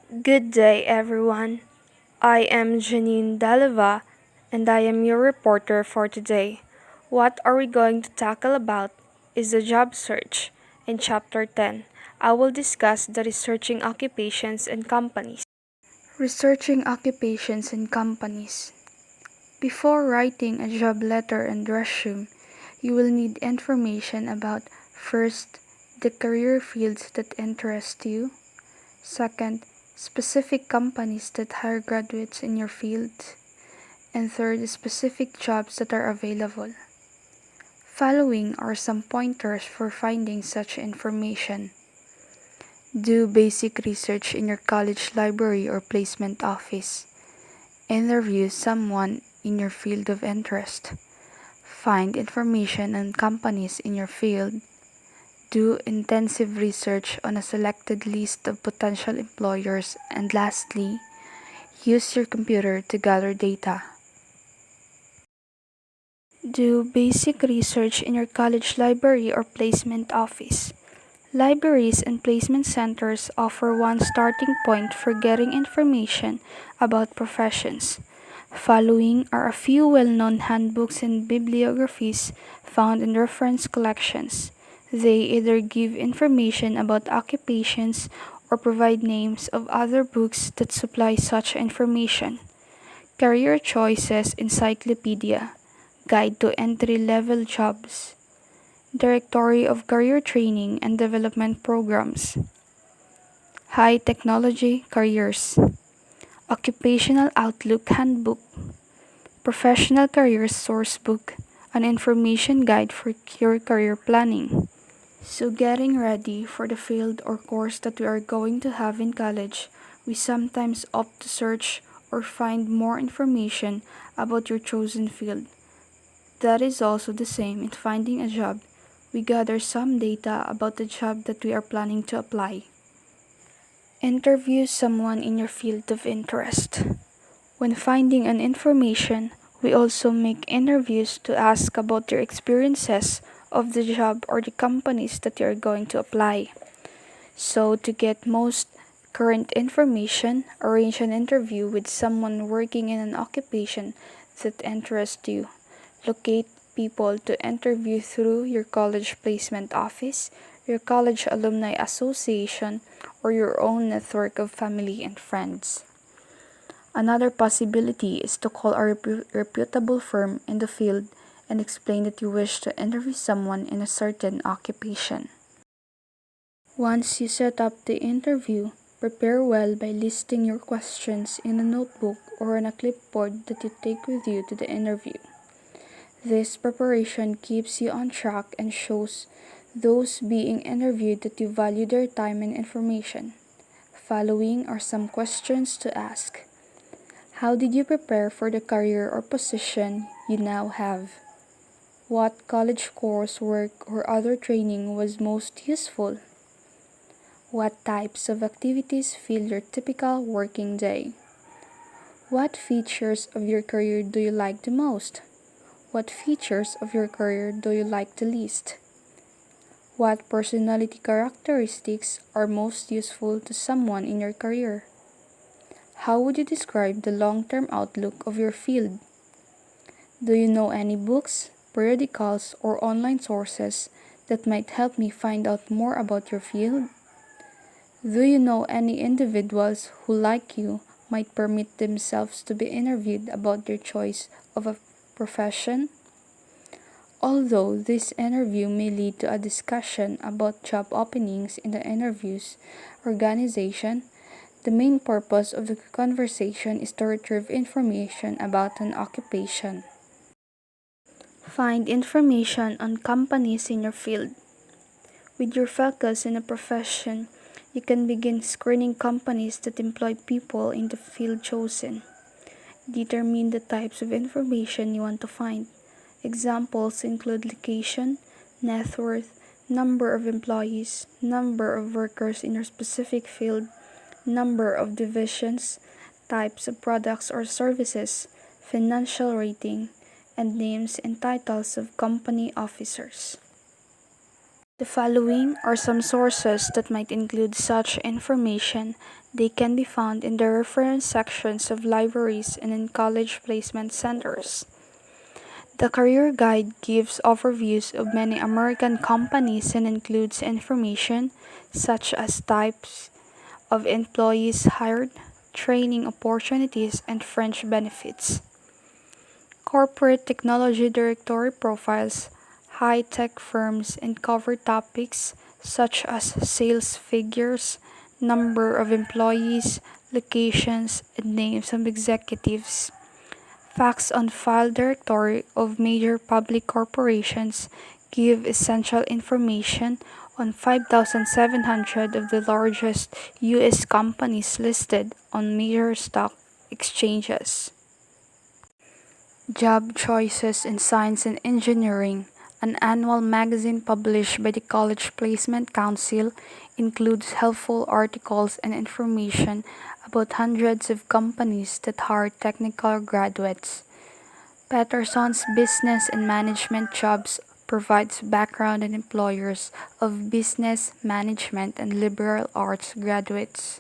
Good day, everyone. I am Janine Daleva, and I am your reporter for today. What are we going to tackle about is the job search. In Chapter 10, I will discuss the researching occupations and companies. Researching occupations and companies. Before writing a job letter and resume, you will need information about first, the career fields that interest you. Second, specific companies that hire graduates in your field. And third, specific jobs that are available. Following are some pointers for finding such information. Do basic research in your college library or placement office. Interview someone in your field of interest. Find information on companies in your field. Do intensive research on a selected list of potential employers, and lastly, use your computer to gather data. Do basic research in your college library or placement office. Libraries and placement centers offer one starting point for getting information about professions. Following are a few well-known handbooks and bibliographies found in reference collections. They either give information about occupations or provide names of other books that supply such information. Career Choices Encyclopedia, Guide to Entry-Level Jobs, Directory of Career Training and Development Programs, High Technology Careers, Occupational Outlook Handbook, Professional Careers Sourcebook, an information guide for your career planning. So getting ready for the field or course that we are going to have in college, we sometimes opt to search or find more information about your chosen field. That is also the same in finding a job. We gather some data about the job that we are planning to apply. Interview someone in your field of interest. When finding an information, we also make interviews to ask about your experiences of the job or the companies that you are going to apply. So to get most current information, arrange an interview with someone working in an occupation that interests you. Locate people to interview through your college placement office, your college alumni association, or your own network of family and friends. Another possibility is to call a reputable firm in the field and explain that you wish to interview someone in a certain occupation. Once you set up the interview, prepare well by listing your questions in a notebook or on a clipboard that you take with you to the interview. This preparation keeps you on track and shows those being interviewed that you value their time and information. Following are some questions to ask. How did you prepare for the career or position you now have? What college coursework or other training was most useful? What types of activities fill your typical working day? What features of your career do you like the most? What features of your career do you like the least? What personality characteristics are most useful to someone in your career? How would you describe the long-term outlook of your field? Do you know any books, periodicals, or online sources that might help me find out more about your field? Do you know any individuals who, like you, might permit themselves to be interviewed about their choice of a profession? Although this interview may lead to a discussion about job openings in the interview's organization, the main purpose of the conversation is to retrieve information about an occupation. Find information on companies in your field. With your focus in a profession, you can begin screening companies that employ people in the field chosen. Determine the types of information you want to find. Examples include location, net worth, number of employees, number of workers in your specific field, number of divisions, types of products or services, financial rating, and names and titles of company officers. The following are some sources that might include such information. They can be found in the reference sections of libraries and in college placement centers. The Career Guide gives overviews of many American companies and includes information such as types of employees hired, training opportunities, and fringe benefits. Corporate Technology Directory profiles high-tech firms and cover topics such as sales figures, number of employees, locations, and names of executives. Facts on File Directory of major public corporations give essential information on 5,700 of the largest U.S. companies listed on major stock exchanges. Job Choices in Science and Engineering, an annual magazine published by the College Placement Council, includes helpful articles and information about hundreds of companies that hire technical graduates. Peterson's Business and Management Jobs provides background on employers of business, management, and liberal arts graduates.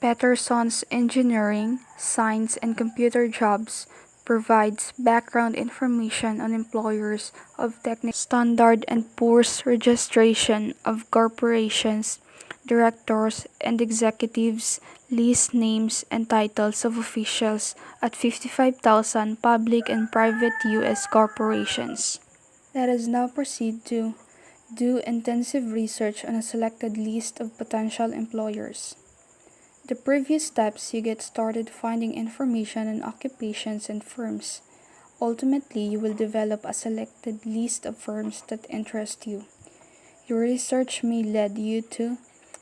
Peterson's Engineering, Science, and Computer Jobs provides background information on employers of technical Standard and Poor's registration of corporations, directors and executives, list names and titles of officials at 55,000 public and private U.S. corporations. Let us now proceed to do intensive research on a selected list of potential employers. The previous steps, you get started finding information on occupations and firms. Ultimately, you will develop a selected list of firms that interest you. Your research may lead you to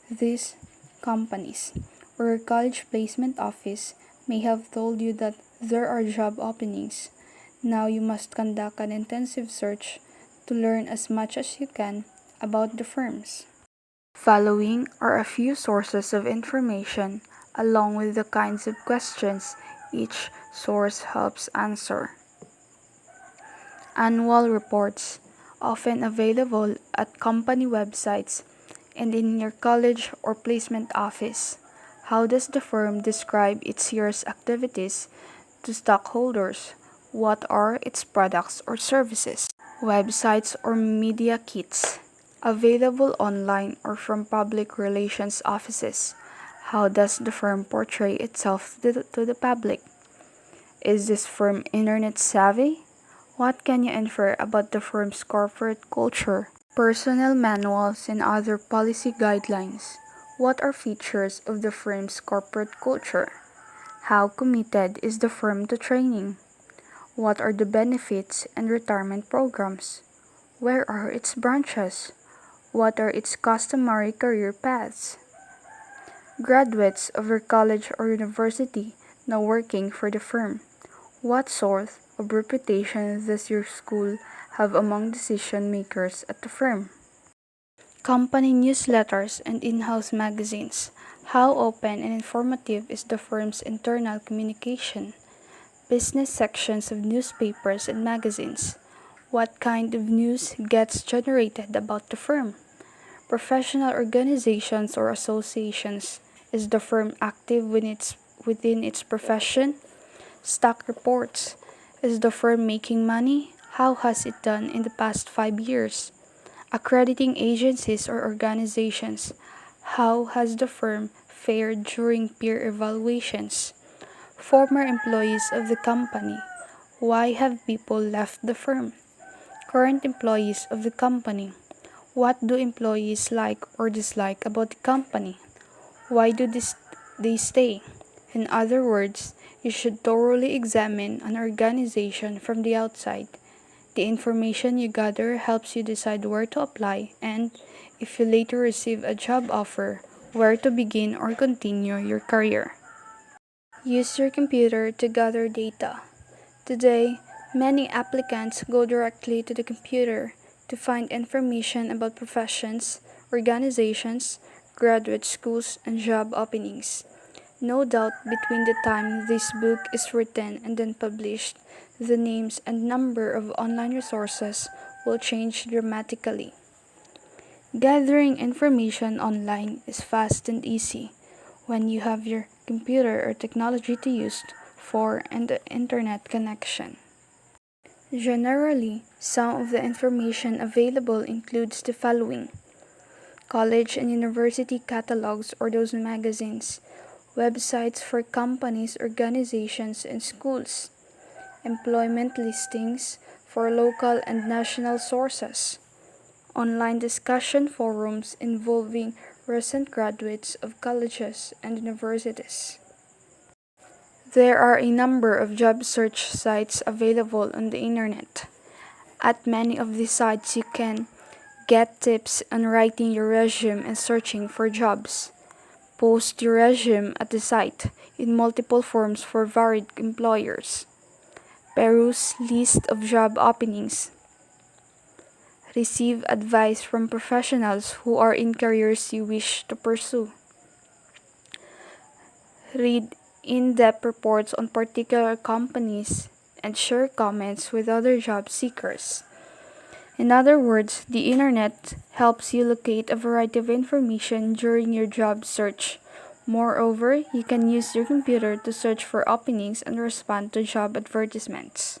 these companies, or your college placement office may have told you that there are job openings. Now you must conduct an intensive search to learn as much as you can about the firms. Following are a few sources of information, along with the kinds of questions each source helps answer. Annual reports, often available at company websites and in your college or placement office. How does the firm describe its year's activities to stockholders? What are its products or services? Websites or media kits, available online or from public relations offices. How does the firm portray itself to the public? Is this firm internet savvy? What can you infer about the firm's corporate culture? Personnel manuals and other policy guidelines. What are features of the firm's corporate culture? How committed is the firm to training? What are the benefits and retirement programs? Where are its branches? What are its customary career paths? Graduates of your college or university now working for the firm. What sort of reputation does your school have among decision makers at the firm? Company newsletters and in-house magazines. How open and informative is the firm's internal communication? Business sections of newspapers and magazines. What kind of news gets generated about the firm? Professional organizations or associations. Is the firm active within its profession? Stock reports. Is the firm making money? How has it done in the past 5 years? Accrediting agencies or organizations. How has the firm fared during peer evaluations? Former employees of the company. Why have people left the firm? Current employees of the company. What do employees like or dislike about the company? Why do they stay? In other words, you should thoroughly examine an organization from the outside. The information you gather helps you decide where to apply and, if you later receive a job offer, where to begin or continue your career. Use your computer to gather data. Today, many applicants go directly to the computer to find information about professions, organizations, graduate schools, and job openings. No doubt between the time this book is written and then published, the names and number of online resources will change dramatically. Gathering information online is fast and easy when you have your computer or technology to use for and the internet connection. Generally, some of the information available includes the following: college and university catalogs or those magazines, websites for companies, organizations, and schools, employment listings for local and national sources, online discussion forums involving recent graduates of colleges and universities. There are a number of job search sites available on the internet. At many of these sites, you can get tips on writing your resume and searching for jobs. Post your resume at the site in multiple forms for varied employers. Peruse list of job openings. Receive advice from professionals who are in careers you wish to pursue. Read in-depth reports on particular companies and share comments with other job seekers. In other words, the internet helps you locate a variety of information during your job search. Moreover, you can use your computer to search for openings and respond to job advertisements.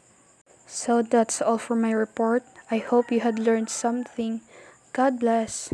So that's all for my report. I hope you had learned something. God bless.